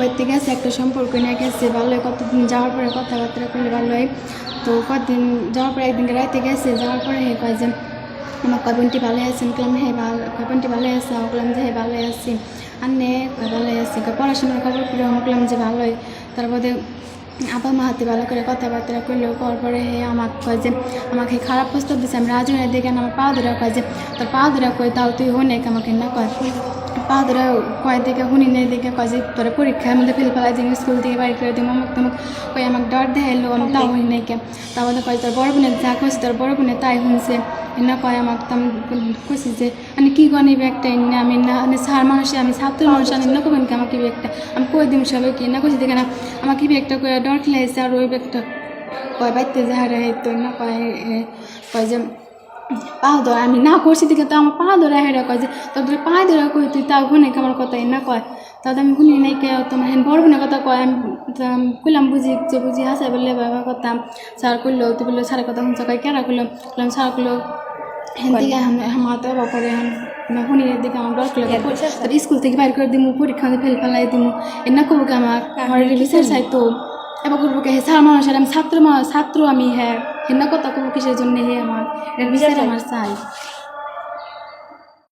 বাড়িতে গেছে একটা সম্পর্ক নিয়ে গেছে ভালোই, কতদিন যাওয়ার পরে কথাবার্তা করলে ভালোই। তো কতদিন যাওয়ার পরে একদিন রাইতে গেছে, যাওয়ার পরে হে কয় যে আমার কয় বোনটি ভালো আছেন, বললাম হ্যাঁ ভালো, কয় বোনটি ভালো আছে, আমি বললাম যে হ্যাঁ ভালো আছি। আর নে ভালো আছে, পড়াশোনার খবর করে আমি বললাম যে ভালোই। তারপরে আব্বা মা হাতে ভালো করে কথাবার্তা করলো, করার পরে হে আমাকে কয় যে আমাকে খারাপ প্রস্তাব দিচ্ছে, আমি রাজি হয়ে দেখেন আমার পা ধরা কয় যে তোর পা ধরা কয় তাও তুই হনে আমাকে না কয় পা ধরা কয় দেখে শুনি নেই দেখে কয় যে তোর পরীক্ষার মধ্যে ফেল ফেলাই দিন, স্কুল থেকে বাড়ি করে দিই অমুক তমুক কই আমাকে ডর দেখাইলো, আমি তাও শুনি নাই কে। তারপরে কয় তোর বড় বোনের যা কইছে তোর বড় বোনে তাই শুনছে না কয় আমাকে। তো আমি কইছি যে আমি কী করি ব্যাগটা এনে আমি না সার মানুষে আমি ছাত্র মানুষ আমি না করবেন কি আমাকে ব্যাগটা আমি কই দিম সবাইকে না কইছি দেখে না আমাকে ব্যাগটা করে ডর খেলাইছে। আর ওই ব্যাগটা কয় বাইতে যাহারে তো না কয় কয় যে পা ধরা আমি না করছি দেখে তো আমার পা ধরা হেরা কয় যে তোদের পা ধরা কই তুই তাও শুনে আমার কথা না কয়। তাহলে আমি শুনি নাই কে তোমার হেন বড় বোনের কথা কয়। আমি কইলাম বুঝি যে বুঝি হাসাই বললে বাবা কথা স্যার করলো তুই বললো স্যারের কথা শুনছ কয় কেরা করলো বললাম স্যার করলো হেন দিকে আমার তো ব্যাপারে শুনি দিকে আমার ডর করলো স্কুল থেকে বাইর করে দিমু পরীক্ষা ফেল ফেলাই দিমু এনা করবো কি আমার বিচার চাই তো এবার করবো কে স্যার মানুষ আমি ছাত্র আমি হ্যাঁ হেন কথা করবো কিসের জন্য হে আমার বিচার আমার চাই।